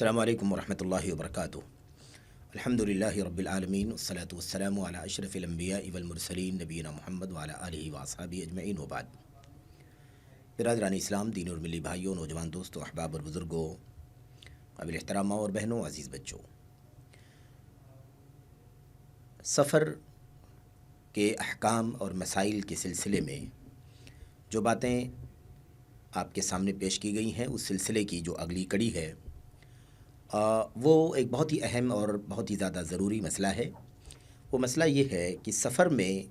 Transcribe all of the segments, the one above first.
अस्सलामु अलैकुम वरहमतुल्लाहि वबरकातुहू। अल्हम्दुलिल्लाहि रब्बिल आलमीन वस्सलातु वस्सलामु अला अशरफिल अंबियाइ वल मुरसलीन नबीना मुहम्मद व अला आलिहि व अस्हाबिहि अजमईन व बाद। बिरादरान इस्लाम, दीन और मिली भाइयों, नौजवान दोस्तों, अहबाब और बुज़ुर्गों, काबिल एहतराम माँ और बहनों, अज़ीज़ बच्चों, सफ़र के अहकाम और मसाइल के सिलसिले में जो बातें आपके सामने पेश की गई हैं, उस सिलसिले की जो अगली कड़ी है वो एक बहुत ही अहम और बहुत ही ज़्यादा ज़रूरी मसला है। वो मसला ये है कि सफ़र में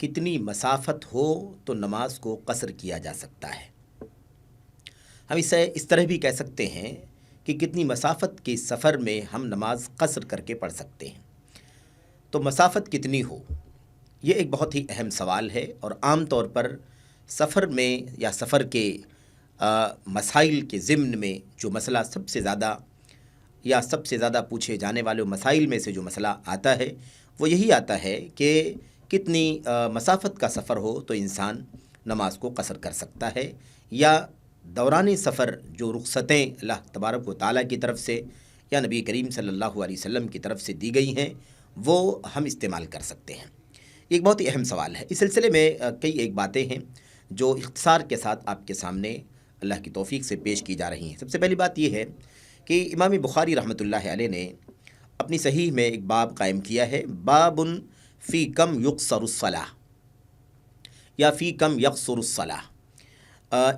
कितनी मसाफ़त हो तो नमाज को क़स्र किया जा सकता है। हम इसे इस तरह भी कह सकते हैं कि कितनी मसाफ़त के सफ़र में हम नमाज क़स्र करके पढ़ सकते हैं। तो मसाफ़त कितनी हो, ये एक बहुत ही अहम सवाल है और आम तौर पर सफ़र में या सफ़र के मसाइल के ज़िम्न में जो मसला सबसे ज़्यादा पूछे जाने वाले मसाइल में से जो मसला आता है वो यही आता है कि कितनी मसाफ़त का सफ़र हो तो इंसान नमाज को क़स्र कर सकता है, या दौरान सफ़र जो रुख़सतें अल्लाह तबारक व तआला की तरफ से या नबी करीम सल्लल्लाहु अलैहि वसल्लम की तरफ से दी गई हैं वो हम इस्तेमाल कर सकते हैं। एक बहुत ही अहम सवाल है। इस सिलसिले में कई एक बातें हैं जो इख्तिसार के साथ आपके सामने अल्लाह की तौफ़ीक़ से पेश की जा रही हैं। सबसे पहली बात यह है कि इमाम बुखारी रहमतुल्लाहि अलैह ने अपनी सहीह में एक बाब कायम किया है, बाबुन फ़ी कम युक़्सरुस्सलाह या फ़ी कम यक़्सुरुस्सलाह।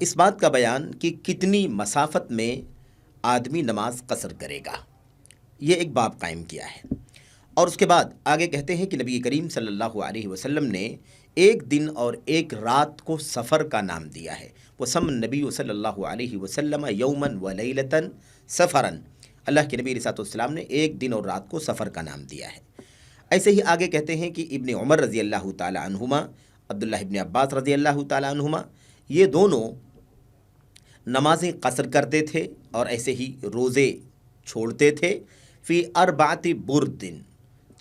इस बात का बयान कि कितनी मसाफ़त में आदमी नमाज क़स्र करेगा, ये एक बाब कायम किया है। और उसके बाद आगे कहते हैं कि नबी करीम सल्लल्लाहु अलैहि वसल्लम ने एक दिन और एक रात को सफ़र का नाम दिया है। वो सम नबी सल्लल्लाहु अलैहि वसल्लम यौमन व लैलतन सफ़रन, अल्लाह के नबी अलैहि सल्लम ने एक दिन और रात को सफ़र का नाम दिया है। ऐसे ही आगे कहते हैं कि इब्न उमर रज़ी अल्लाह ताला अन्हुमा, अब्दुल्लाह इब्न अब्बास रज़ी अल्लाह ताला अन्हुमा, ये दोनों नमाज़ें क़स्र करते थे और ऐसे ही रोज़े छोड़ते थे। फ़ी अरबाति बुर्दिन,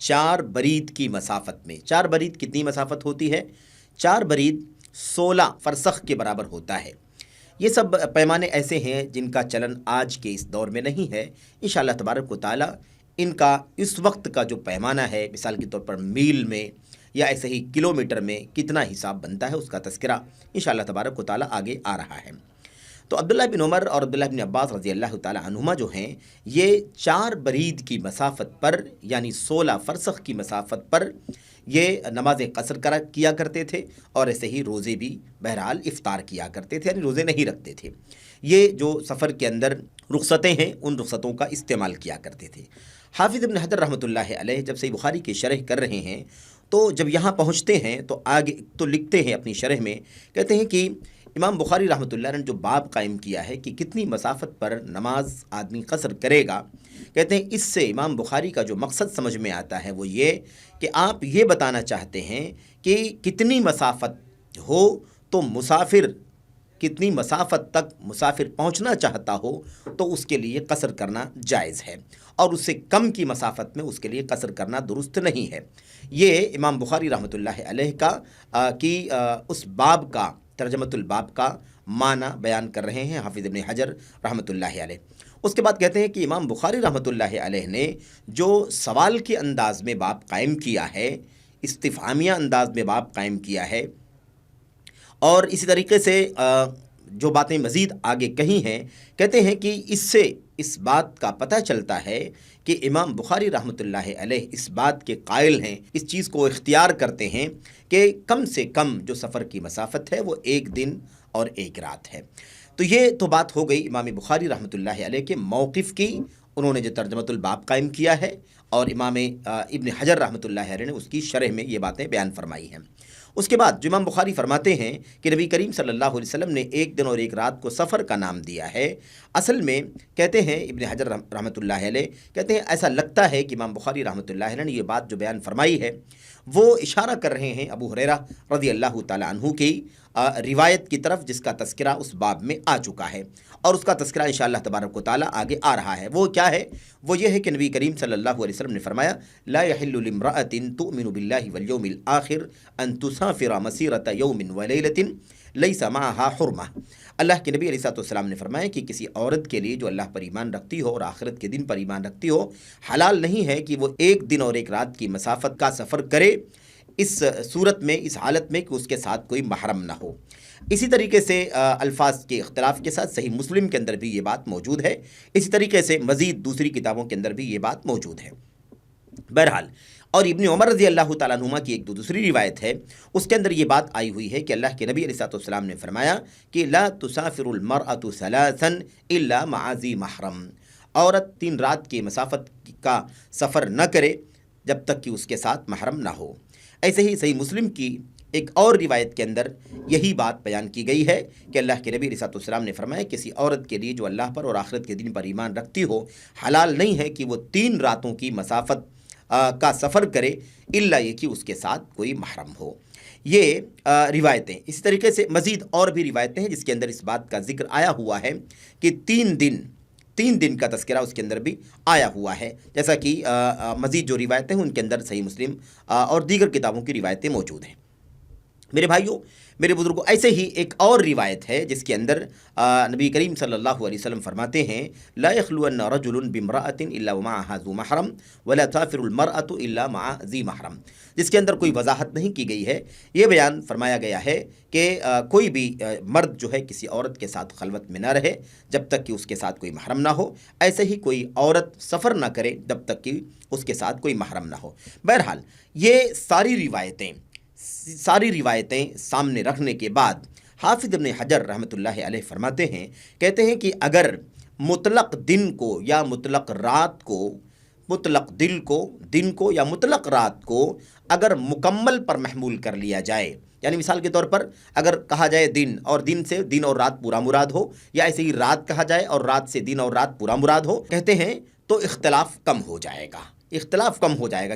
4 बरीद की मसाफ़त में। 4 बरीद कितनी मसाफ़त होती है? 4 बरीद 16 फ़रसख़ के बराबर होता है। ये सब पैमाने ऐसे हैं जिनका चलन आज के इस दौर में नहीं है। इंशाअल्लाह तबारक व तआला इनका इस वक्त का जो पैमाना है, मिसाल के तौर पर मील में या ऐसे ही किलोमीटर में कितना हिसाब बनता है, उसका तज़किरा इंशाअल्लाह तबारक व तआला आगे आ रहा है। तो अब्दुल्लाह बिन उमर और अब्दुल्लाह बिन अब्बास रज़ी अल्लाह ताला अन्हुमा जो हैं, ये 4 बरीद की मसाफ़त पर यानी 16 फ़रसख़ की मसाफ़त पर ये नमाज़ें क़स्र किया करते थे और ऐसे ही रोज़े भी बहरहाल इफ़्तार किया करते थे, यानी रोज़े नहीं रखते थे। ये जो सफ़र के अंदर रुख़सतें हैं उन रुख़सतों का इस्तेमाल किया करते थे। हाफ़िज़ इब्न हजर रहमतुल्लाहि अलैह जब सही बुखारी की शरह कर रहे हैं तो जब यहाँ पहुँचते हैं तो आगे तो लिखते हैं अपनी शरह में, कहते हैं कि इमाम बुखारी रहमतुल्लाह ने जो बाब कायम किया है कि कितनी मसाफ़त पर नमाज आदमी क़स्र करेगा, कहते हैं इससे इमाम बुखारी का जो मकसद समझ में आता है वो ये कि आप ये बताना चाहते हैं कि कितनी मसाफ़त हो तो मुसाफिर कितनी मसाफ़त तक मुसाफिर पहुंचना चाहता हो तो उसके लिए क़स्र करना जायज़ है, और उससे कम की मसाफ़त में उसके लिए क़स्र करना दुरुस्त नहीं है। ये इमाम बुखारी रहमतुल्लाहि अलैह का उस बाब का तर्जमतुल बाब का माना बयान कर रहे हैं हाफ़िज़ इब्न हजर रहमतुल्लाहि अलैह। उसके बाद कहते हैं कि इमाम बुखारी रहमतुल्लाहि अलैह ने जो सवाल के अंदाज़ में बाब कायम किया है, इस्तिफ़हामिया अंदाज़ में बाब कायम किया है, और इसी तरीके से जो बातें मज़ीद आगे कही हैं, कहते हैं कि इससे इस बात का पता चलता है कि इमाम बुखारी रहमतुल्लाहि अलैह इस बात के कायल हैं, इस चीज़ को इख्तियार करते हैं कि कम से कम जो सफ़र की मसाफ़त है वो एक दिन और एक रात है। तो ये तो बात हो गई इमाम बुखारी रहमतुल्लाहि अलैह के मौक़िफ़ की, उन्होंने जो तर्जमतुल बाब कायम किया है, और इमाम इब्न हजर रहमतुल्लाहि अलैह ने उसकी शरह में ये बातें बयान फरमाई हैं। उसके बाद जो इमाम बुखारी फरमाते हैं कि नबी करीम सल्लल्लाहु अलैहि वसल्लम ने एक दिन और एक रात को सफ़र का नाम दिया है, असल में कहते हैं इब्न हजर रहमतुल्लाहि अलैह, कहते हैं ऐसा लगता है कि इमाम बुखारी रहमतुल्लाहि अलैह ने ये बात जो बयान फरमाई है वो इशारा कर रहे हैं अबू हुरैरा रज़ी अल्लाह ताला अन्हु की روایت کی طرف جس کا تذکرہ اس باب میں آ چکا ہے، اور اس کا تذکرہ انشاءاللہ تبارک و تعالیٰ آگے آ رہا ہے۔ وہ کیا ہے؟ وہ یہ ہے کہ نبی کریم صلی اللہ علیہ وسلم نے فرمایا لا يحل لامرأة تؤمن بالله واليوم الآخر ان تسافر مسيرة يوم وليلة ليس معها حرمة۔ اللہ کے نبی علیہ الصلوۃ والسلام نے فرمایا کہ کسی عورت کے لیے جو اللہ پر ایمان رکھتی ہو اور آخرت کے دن پر ایمان رکھتی ہو، حلال نہیں ہے کہ وہ ایک دن اور ایک رات کی مسافت کا سفر کرے اس صورت میں، اس حالت میں کہ اس کے ساتھ کوئی محرم نہ ہو۔ اسی طریقے سے الفاظ کے اختلاف کے ساتھ صحیح مسلم کے اندر بھی یہ بات موجود ہے، اسی طریقے سے مزید دوسری کتابوں کے اندر بھی یہ بات موجود ہے۔ بہرحال، اور ابن عمر رضی اللہ تعالیٰ عنہما کی ایک دوسری روایت ہے، اس کے اندر یہ بات آئی ہوئی ہے کہ اللہ کے نبی علیہ الصلوۃ والسلام نے فرمایا کہ لا تسافر المرأة ثلاثا الا مع ذی محرم، عورت 3 رات کی مسافت کا سفر نہ کرے جب تک کہ اس کے ساتھ محرم نہ ہو۔ ایسے ہی صحیح مسلم کی ایک اور روایت کے اندر یہی بات بیان کی گئی ہے کہ اللہ کے نبی علیہ الصلوۃ والسلام نے فرمایا کسی عورت کے لیے جو اللہ پر اور آخرت کے دن پر ایمان رکھتی ہو، حلال نہیں ہے کہ وہ 3 راتوں کی مسافت کا سفر کرے الا یہ کہ اس کے ساتھ کوئی محرم ہو۔ یہ روایتیں، اسی طریقے سے مزید اور بھی روایتیں ہیں جس کے اندر اس بات کا ذکر آیا ہوا ہے کہ 3 دن کا تذکرہ اس کے اندر بھی آیا ہوا ہے، جیسا کہ مزید جو روایتیں ہیں ان کے اندر صحیح مسلم اور دیگر کتابوں کی روایتیں موجود ہیں۔ میرے بھائیوں، میرے بزرگوں، ایسے ہی ایک اور روایت ہے جس کے اندر نبی کریم صلی اللہ علیہ وسلم فرماتے ہیں لا يخلون رجل بامرأة الا ومعها ذو محرم ولا تسافر المرأة الا مع ذی محرم، جس کے اندر کوئی وضاحت نہیں کی گئی ہے۔ یہ بیان فرمایا گیا ہے کہ کوئی بھی مرد جو ہے کسی عورت کے ساتھ خلوت میں نہ رہے جب تک کہ اس کے ساتھ کوئی محرم نہ ہو، ایسے ہی کوئی عورت سفر نہ کرے جب تک کہ اس کے ساتھ کوئی محرم نہ ہو۔ بہرحال، یہ ساری روایتیں سامنے رکھنے کے بعد حافظ ابن حجر رحمۃ اللہ علیہ فرماتے ہیں، کہتے ہیں کہ اگر مطلق دن کو یا مطلق رات کو، مطلق دن کو یا مطلق رات کو اگر مکمل پر محمول کر لیا جائے، یعنی مثال کے طور پر اگر کہا جائے دن، اور دن سے دن اور رات پورا مراد ہو، یا ایسے ہی رات کہا جائے اور رات سے دن اور رات پورا مراد ہو، کہتے ہیں تو اختلاف کم ہو جائے گا۔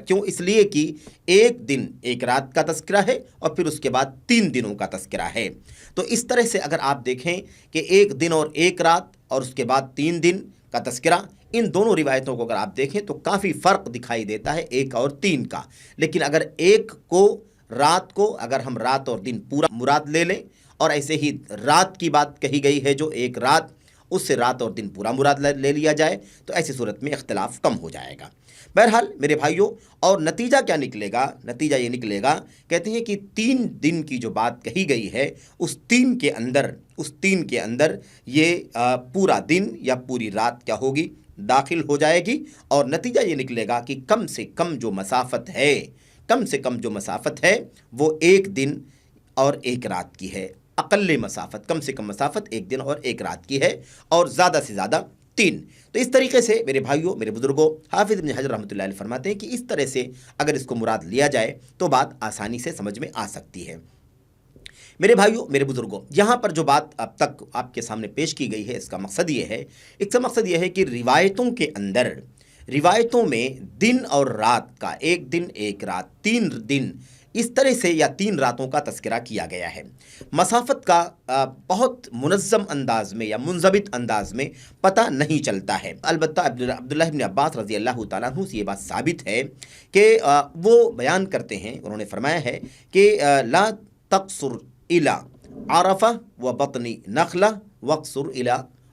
کیوں؟ اس لیے کہ ایک دن ایک رات کا تذکرہ ہے اور پھر اس کے بعد 3 دنوں کا تذکرہ ہے۔ تو اس طرح سے اگر آپ دیکھیں کہ ایک دن اور ایک رات اور اس کے بعد 3 دن کا تذکرہ، ان دونوں روایتوں کو اگر آپ دیکھیں تو کافی فرق دکھائی دیتا ہے 1 اور 3 کا۔ لیکن اگر رات کو اگر ہم رات اور دن پورا مراد لے لیں، اور ایسے ہی رات کی بات کہی گئی ہے جو ایک رات، اس سے رات اور دن پورا مراد لے لیا جائے تو ایسی صورت میں اختلاف کم ہو جائے گا۔ بہرحال میرے بھائیوں، اور نتیجہ کیا نکلے گا؟ نتیجہ یہ نکلے گا، کہتے ہیں کہ 3 دن کی جو بات کہی گئی ہے اس 3 کے اندر یہ پورا دن یا پوری رات کیا ہوگی؟ داخل ہو جائے گی، اور نتیجہ یہ نکلے گا کہ کم سے کم جو مسافت ہے وہ 1 دن اور 1 رات کی ہے۔ اقل مسافت، کم سے کم مسافت 1 دن اور 1 رات کی ہے، اور زیادہ سے زیادہ 3۔ تو اس طریقے سے میرے بھائیوں، میرے بزرگوں، حافظ ابن حجر رحمۃ اللہ علیہ فرماتے ہیں کہ اس طرح سے اگر اس کو مراد لیا جائے تو بات آسانی سے سمجھ میں آ سکتی ہے۔ میرے بھائیوں، میرے بزرگوں، یہاں پر جو بات اب تک آپ کے سامنے پیش کی گئی ہے، اس کا مقصد یہ ہے کہ روایتوں میں دن اور رات کا، 1 دن 1 رات، 3 دن، اس طرح سے یا 3 راتوں کا تذکرہ کیا گیا ہے۔ مسافت کا بہت منظم انداز میں یا منضبط انداز میں پتہ نہیں چلتا ہے۔ البتہ عبداللہ بن عباس رضی اللہ تعالیٰ عنہ سے یہ بات ثابت ہے کہ وہ بیان کرتے ہیں، انہوں نے فرمایا ہے کہ لا تقصر الی عرفہ و بطن نخلہ واقصر الی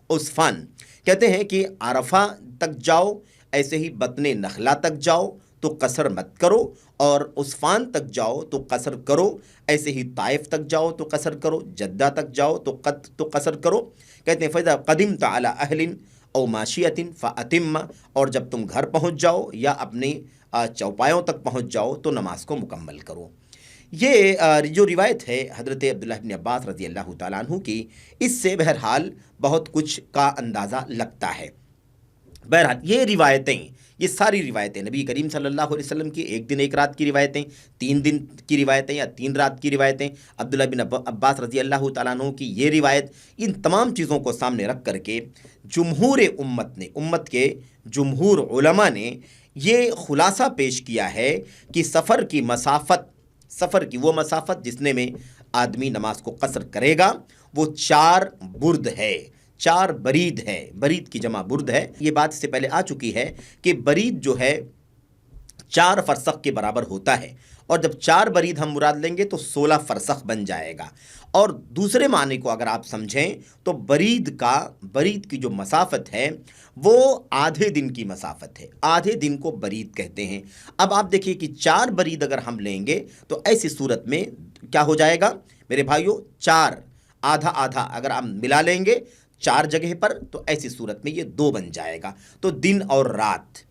عصفان، کہتے ہیں کہ عرفہ تک جاؤ، ایسے ہی بطن نخلہ تک جاؤ تو قصر مت کرو، اور عصفان تک جاؤ تو قصر کرو، ایسے ہی طائف تک جاؤ تو قصر کرو، جدہ تک جاؤ تو قصر کرو۔ کہتے ہیں فَإِذَا قَدِمْتَ عَلَىٰ أَهْلٍ أَوْ مَاشِيَةٍ فَأَتِمَّ، اور جب تم گھر پہنچ جاؤ یا اپنے چوپایوں تک پہنچ جاؤ تو نماز کو مکمل کرو۔ یہ جو روایت ہے حضرت عبداللہ بن عباس رضی اللہ تعالیٰ عنہ کی، اس سے بہرحال بہت کچھ کا اندازہ لگتا ہے۔ بہرحال یہ ساری روایتیں نبی کریم صلی اللہ علیہ وسلم کی 1 دن 1 رات کی روایتیں، 3 دن کی روایتیں یا 3 رات کی روایتیں، عبداللہ بن عباس رضی اللہ تعالیٰ عنہ کی یہ روایت، ان تمام چیزوں کو سامنے رکھ کر کے امت کے جمہور علماء نے یہ خلاصہ پیش کیا ہے کہ سفر کی وہ مسافت جس نے میں आदमी नमाज को कसर करेगा वो 4 बुर्द है, 4 बरीद है। बरीद की जमा बुर्द है। ये बात इससे पहले आ चुकी है कि बरीद जो है 4 फरसख के बराबर होता है, और जब 4 बरीद हम मुराद लेंगे तो 16 फरसख बन जाएगा। और दूसरे माने को अगर आप समझें तो बरीद की जो मसाफत है वो आधे दिन की मसाफत है, आधे दिन को बरीद कहते हैं। अब आप देखिए कि 4 बरीद अगर हम लेंगे तो ऐसी सूरत में क्या हो जाएगा मेरे भाइयों, 4 आधा आधा अगर हम मिला लेंगे 4 जगह पर तो ऐसी सूरत में ये 2 बन जाएगा। तो दिन और रात,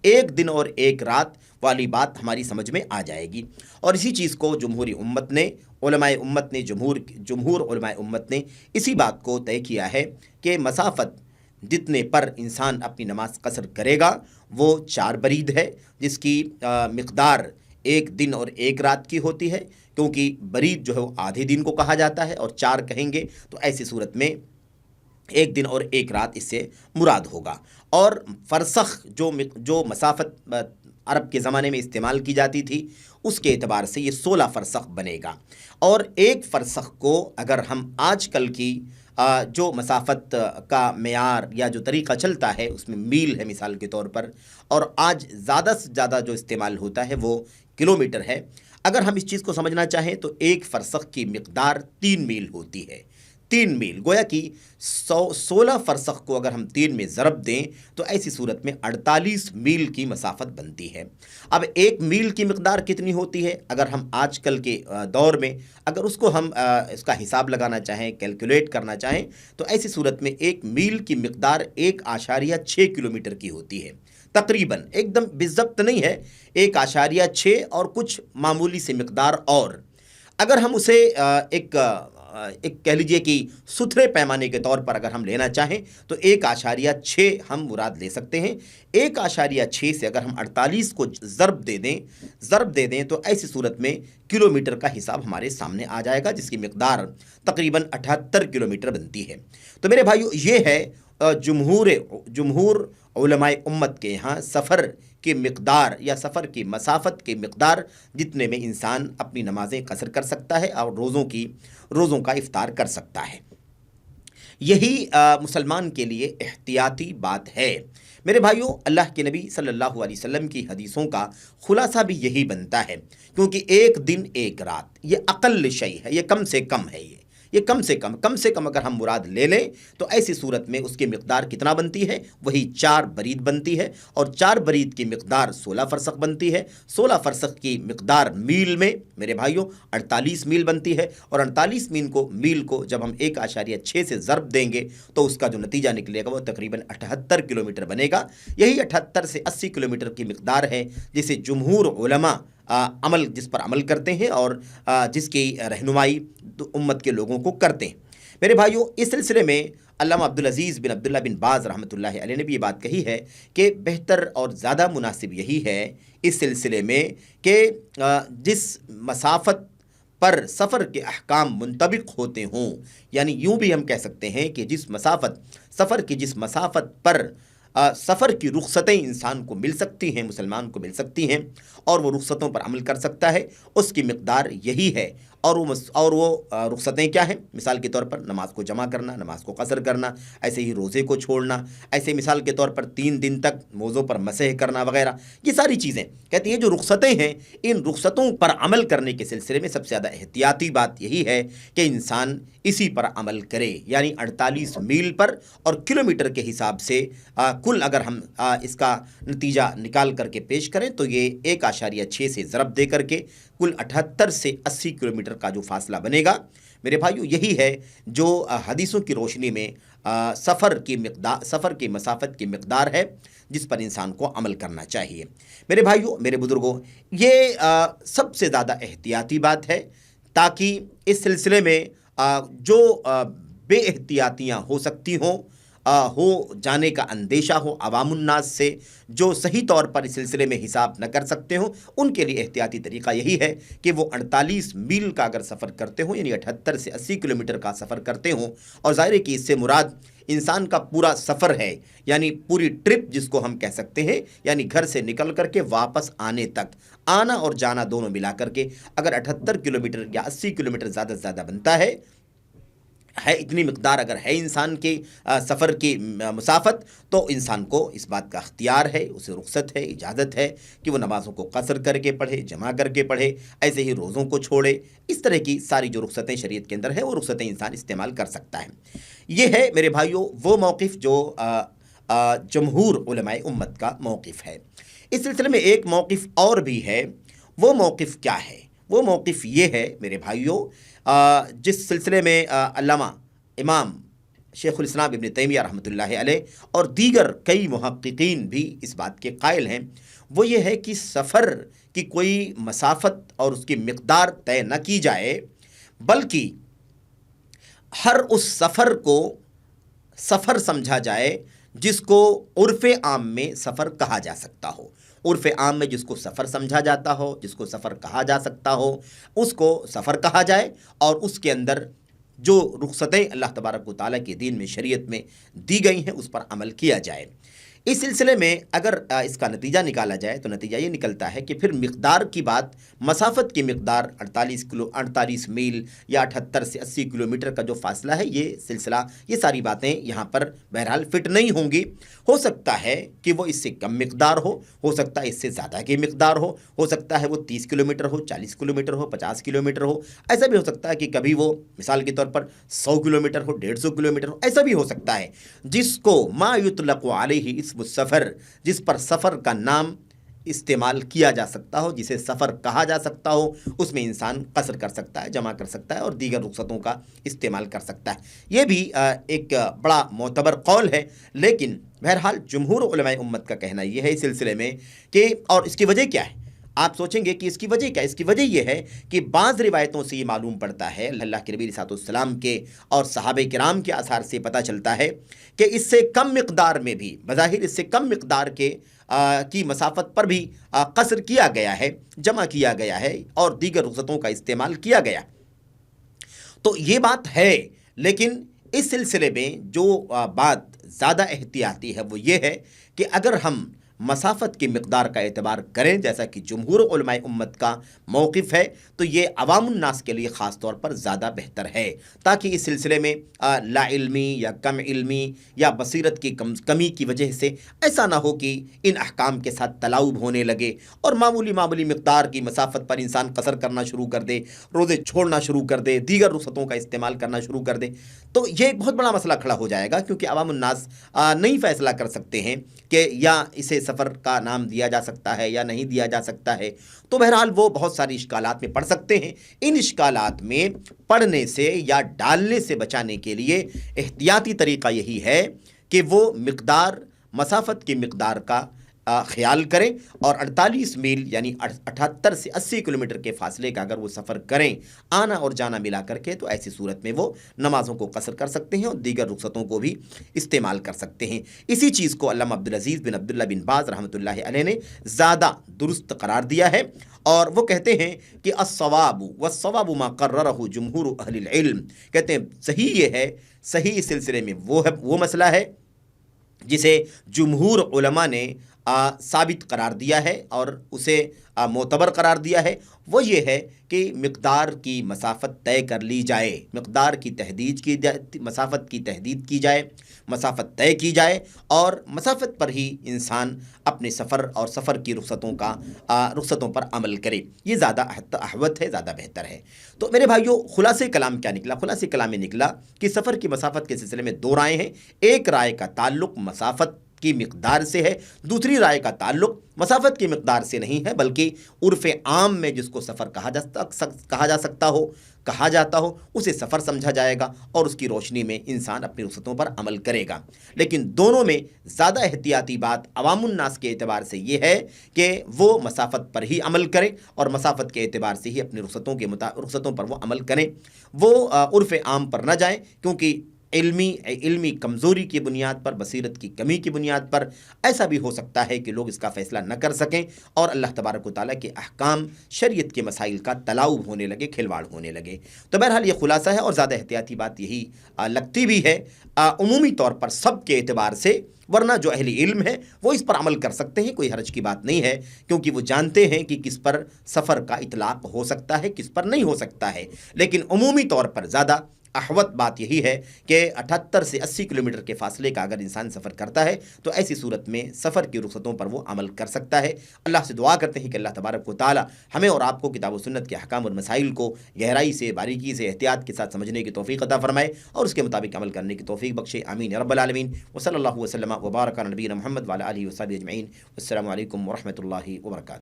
एक दिन और एक रात वाली बात हमारी समझ में आ जाएगी। और इसी चीज़ को जमहूरी उम्मत ने, उलमाए उम्मत ने, जमहूर उलमाए उम्मत ने इसी बात को तय किया है कि मसाफत जितने पर इंसान अपनी नमाज कसर करेगा वो 4 बरीद है, जिसकी मिक़दार 1 दिन और 1 रात की होती है, क्योंकि बरीद जो है वो आधे दिन को कहा जाता है, और 4 कहेंगे तो ऐसी सूरत में 1 दिन और 1 रात इससे मुराद होगा। और फरसख जो मसाफत अरब के ज़माने में इस्तेमाल की जाती थी उसके एतबार से ये 16 फरसख बनेगा। और एक फ़रसख को अगर हम आजकल की जो मसाफत का मेयार या जो तरीक़ा चलता है उसमें मील है मिसाल के तौर पर, और आज ज़्यादा से ज़्यादा जो इस्तेमाल होता है वो किलोमीटर है। अगर हम इस चीज़ को समझना चाहें तो एक फ़रसख की मिक़दार 3 मील होती है, 3 मील। गोया कि 16 फरसख को अगर हम 3 में ज़रब दें तो ऐसी सूरत में 48 मील की मसाफत बनती है। अब 1 मील की मिक़दार कितनी होती है, अगर हम आजकल के दौर में अगर उसको हम इसका हिसाब लगाना चाहें, कैलकुलेट करना चाहें, तो ऐसी सूरत में 1 मील की मिक़दार 1.6 किलोमीटर की होती है तकरीबन, एकदम बिज़ब्त नहीं है, 1.6 और कुछ मामूली सी मिक़दार। और अगर हम उसे एक कह लीजिए कि सुथरे पैमाने के तौर पर अगर हम लेना चाहें तो 1.6 हम मुराद ले सकते हैं। 1.6 से अगर हम 48 को ज़रब दे दें तो ऐसी सूरत में किलोमीटर का हिसाब हमारे सामने आ जाएगा, जिसकी मिक़दार तकरीबन 78 किलोमीटर बनती है। तो मेरे भाइयों ये है जमहूर उलमाए उम्मत के यहाँ सफ़र की मिक़दार या सफ़र की मसाफत की मिक़दार जितने में इंसान अपनी नमाज़ें कसर कर सकता है और रोज़ों का इफ्तार कर सकता है। यही मुसलमान के लिए एहतियाती बात है। मेरे भाइयों, अल्लाह के नबी सल्लल्लाहु अलैहि वसल्लम की हदीसों का खुलासा भी यही बनता है, क्योंकि 1 दिन 1 रात ये अक़ल शै है, ये कम से कम है। ये कम से कम अगर हम मुराद ले लें तो ऐसी सूरत में उसकी मिक़दार कितना बनती है, वही 4 बरीद बनती है, और 4 बरीद की मिक़दार 16 फरसख बनती है। 16 फरसख की मिक़दार मील में मेरे भाइयों 48 मील बनती है, और 48 मील को जब हम 1.6 से ज़रब देंगे तो उसका जो नतीजा निकलेगा वो तकरीबन 78 किलोमीटर बनेगा। यही 78 से 80 किलोमीटर की मिक़दार है जिसे जमहूर उलमा जिस पर अमल करते हैं और जिसकी रहनुमाई उम्मत के लोगों को करते हैं। मेरे भाइयों, इस सिलसिले में अल्लामा अब्दुल अज़ीज़ बिन अब्दुल्ला बिन बाज़ रहमतुल्लाहि अलैह ने भी ये बात कही है कि बेहतर और ज़्यादा मुनासिब यही है इस सिलसिले में कि जिस मसाफत पर सफ़र के अहकाम मुंतबिक होते हों, यानी यूँ भी हम कह सकते हैं कि जिस मसाफत पर सफ़र की रुख़सतें इंसान को मिल सकती हैं, मुसलमान को मिल सकती हैं, और वो रुख़सतों पर अमल कर सकता है, उसकी मिक़दार यही है। और वो रुख़सतें क्या हैं? मिसाल के तौर पर नमाज को जमा करना, नमाज को कसर करना, ऐसे ही रोज़े को छोड़ना, ऐसे मिसाल के तौर पर 3 दिन तक मोज़ों पर मसह करना वगैरह, ये सारी चीज़ें कहती हैं। जो रुख़सतें हैं, इन रुख़सतों पर अमल करने के सिलसिले में सबसे ज़्यादा एहतियाती बात यही है कि इंसान इसी पर अमल करे, यानी 48 मील पर, और किलोमीटर के हिसाब से कुल अगर हम इसका नतीजा निकाल करके पेश करें तो ये 1.6 से ज़रब दे करके कुल 78 से 80 किलोमीटर का जो फासला बनेगा, मेरे भाइयों, यही है जो हदीसों की रोशनी में सफ़र की मसाफत की मिक़दार है जिस पर इंसान को अमल करना चाहिए। मेरे भाइयों, मेरे बुज़ुर्गों, ये सबसे ज़्यादा एहतियाती बात है, ताकि इस सिलसिले में जो बेएहतियातियाँ हो सकती हों हो जाने का अंदेशा हो अवामुन्नास से, जो सही तौर पर इस सिलसिले में हिसाब न कर सकते हों, उनके लिए एहतियाती तरीक़ा यही है कि वो 48 मील का अगर सफ़र करते हों, यानी 78 से 80 किलोमीटर का सफ़र करते हों, और ज़ाहिर है कि इससे मुराद इंसान का पूरा सफ़र है, यानी पूरी ट्रिप जिसको हम कह सकते हैं, यानी घर से निकल करके वापस आने तक, आना और जाना दोनों मिला करके अगर 78 किलोमीटर या 80 किलोमीटर ज़्यादा से ज़्यादा बनता है, इतनी मिक़दार अगर है इंसान के सफ़र की मुसाफत, तो इंसान को इस बात का अख्तियार है, उसे रुख्सत है, इजाज़त है कि वो नमाज़ों को क़स्र करके पढ़े, जमा करके पढ़े, ऐसे ही रोज़ों को छोड़े। इस तरह की सारी जो रुख्सतें शरीयत के अंदर है, वो रुख्सतें इंसान इस्तेमाल कर सकता है। ये है मेरे भाइयों वो मौक़िफ़ जो जमहूर उलमाए उम्मत का मौक़िफ़ है। इस सिलसिले में एक मौक़िफ़ और भी है। वो मौक़िफ़ क्या है? वो मौक़िफ़ ये है मेरे भाइयों, जिस सिलसिले में अल्लामा इमाम शेखुल इस्लाम इब्न तैमिया रहमतुल्लाहि अलैह और दीगर कई मुहक्किकीन भी इस बात के कायल हैं, वो ये है कि सफ़र की कोई मसाफ़त और उसकी मिक़दार तय न की जाए, बल्कि हर उस सफ़र को सफ़र समझा जाए जिसको उर्फ़े आम में सफ़र कहा जा सकता हो। उर्फ़े आम में जिसको सफ़र समझा जाता हो, जिसको सफ़र कहा जा सकता हो, उसको सफ़र कहा जाए, और उसके अंदर जो रुख्सतें अल्लाह तबारक व तआला के दीन में शरीयत में दी गई हैं उस पर अमल किया जाए। इस सिलसिले में अगर इसका नतीजा निकाला जाए तो नतीजा ये निकलता है कि फिर मिक़दार की बात, मसाफ़त की मिक़दार 48 मील या 78 से 80 किलोमीटर का जो फ़ासला है, ये सिलसिला, ये सारी बातें यहाँ पर बहरहाल फ़िट नहीं होंगी। हो सकता है कि वो इससे कम मिक़दार हो सकता है इससे ज़्यादा की मिक़दार हो सकता है वो 30 किलोमीटर हो, 40 किलोमीटर हो, 50 किलोमीटर हो। ऐसा भी हो सकता है कि कभी वो मिसाल के तौर पर 100 किलोमीटर हो, 150 किलोमीटर हो, ऐसा भी हो सकता है। जिसको मा युतलक़ु अलैहि इस्मु सफ़र, जिस पर सफ़र का नाम इस्तेमाल किया जा सकता हो, जिसे सफ़र कहा जा सकता हो, उसमें इंसान क़स्र कर सकता है, जमा कर सकता है और दीगर रुख़सतों का इस्तेमाल कर सकता है। ये भी एक बड़ा मोतबर कौल है, लेकिन बहरहाल जमहूर उलमाए उम्मत का कहना ये है इस सिलसिले में कि, और इसकी वजह क्या है? आप सोचेंगे कि इसकी वजह क्या है? इसकी वजह यह है कि बाज़ रिवायतों से ये मालूम पड़ता है, अल्लाह के नबी अलैहिस्सलाम के और सहाबे किराम के आसार से पता चलता है कि इससे कम मिक़दार में भी, बज़ाहिर इससे कम मिक़दार के की मसाफ़त पर भी क़स्र किया गया है, जमा किया गया है और दीगर रुख़सतों का इस्तेमाल किया गया। तो ये बात है, लेकिन इस सिलसिले में जो बात ज़्यादा एहतियाती है वो ये है कि अगर हम मसाफ़त की मिक़दार का एतबार करें, जैसा कि जमहूर उलमाए उम्मत का मौक़िफ़ है, तो ये अवामुन्नास के लिए ख़ास तौर पर ज़्यादा बेहतर है, ताकि इस सिलसिले में लाइल्मी या कम इल्मी या बसीरत की कमी की वजह से ऐसा ना हो कि इन अहकाम के साथ तलाउब होने लगे और मामूली मिक़दार की मसाफ़त पर इंसान क़स्र करना शुरू कर दे, रोज़े छोड़ना शुरू कर दे, दीगर रुख़सतों का इस्तेमाल करना शुरू कर दे। तो ये एक बहुत बड़ा मसला खड़ा हो जाएगा, क्योंकि अवामुन्नास नहीं फ़ैसला कर सकते हैं कि या इसे सफ़र का नाम दिया जा सकता है या नहीं दिया जा सकता है। तो बहरहाल वो बहुत सारी इश्कालात में पढ़ सकते हैं। इन इश्कालात में पढ़ने से या डालने से बचाने के लिए एहतियाती तरीक़ा यही है कि वो मिक़दार, मसाफ़त की मिक़दार का ख़याल करें और 48 मील यानी 78 से 80 किलोमीटर के फ़ासले का अगर वो सफ़र करें, आना और जाना मिला करके, तो ऐसी सूरत में वो नमाज़ों को क़स्र कर सकते हैं और दीगर रुख़सतों को भी इस्तेमाल कर सकते हैं। इसी चीज़ को अल्लामा अब्दुल अज़ीज़ बिन अब्दुल्ला बिन बाज़ रहमतुल्लाहि अलैह ने ज़्यादा दुरुस्त करार दिया है, और वो कहते हैं कि अस्सवाबु वस्सवाबु मा क़र्ररहु जमहूर अहलिल इल्म, कहते हैं सही ये है, सही इस सिलसिले में वो मसला है जिसे जमहूर उलमा ने साबित करार दिया है और उसे मोतबर करार दिया है। वो ये है कि मिक़दार की मसाफ़त तय कर ली जाए, मिक़दार की तहदीद की जाए, मसाफ़त की तहदीद की जाए, मसाफ़त तय की जाए और मसाफ़त पर ही इंसान अपने सफ़र और सफ़र की रुख़सतों पर अमल करे। ये ज़्यादा अहवत है, ज़्यादा बेहतर है। तो मेरे भाइयों, खुलासे कलाम क्या निकला? खुलासे कलाम में निकला कि सफ़र की मसाफ़त के सिलसिले में दो राय हैं। एक राय का ताल्लुक़ मसाफ़त की मिक़दार से है, दूसरी राय का ताल्लुक़ मसाफ़त की मिक़दार से नहीं है, बल्कि उर्फ़े आम में जिसको सफ़र कहा जाता हो उसे सफ़र समझा जाएगा और उसकी रोशनी में इंसान अपनी रुख़सतों पर अमल करेगा। लेकिन दोनों में ज़्यादा एहतियाती बात अवामुन्नास के एतबार से ये है कि वो मसाफ़त पर ही अमल करें और मसाफ़त के एतबार से ही अपनी रुख़सतों पर वो अमल करें, वो उर्फ़े आम पर न जाएँ, क्योंकि علمی کمزوری کی بنیاد پر، بصیرت کی کمی کی بنیاد پر ایسا بھی ہو سکتا ہے کہ لوگ اس کا فیصلہ نہ کر سکیں اور اللہ تبارک و تعالیٰ کے احکام، شریعت کے مسائل کا تلاعب ہونے لگے، کھلواڑ ہونے لگے۔ تو بہرحال یہ خلاصہ ہے، اور زیادہ احتیاطی بات یہی لگتی بھی ہے عمومی طور پر سب کے اعتبار سے، ورنہ جو اہل علم ہے وہ اس پر عمل کر سکتے ہیں، کوئی حرج کی بات نہیں ہے، کیونکہ وہ جانتے ہیں کہ کس پر سفر کا اطلاق ہو سکتا ہے، کس پر نہیں ہو سکتا ہے۔ لیکن عمومی طور پر زیادہ احوط بات یہی ہے کہ 78 سے 80 کلومیٹر کے فاصلے کا اگر انسان سفر کرتا ہے تو ایسی صورت میں سفر کی رخصتوں پر وہ عمل کر سکتا ہے۔ اللہ سے دعا کرتے ہیں کہ اللہ تبارک و تعالی ہمیں اور آپ کو کتاب و سنت کے احکام اور مسائل کو گہرائی سے، باریکی سے، احتیاط کے ساتھ سمجھنے کی توفیق عطا فرمائے اور اس کے مطابق عمل کرنے کی توفیق بخشے، آمین یا رب العالمین۔ وصلی اللہ وسلم وبارک علی نبینا محمد وعلی آلہ وصحبہ اجمعین۔ السلام علیکم ورحمۃ اللہ وبرکاتہ۔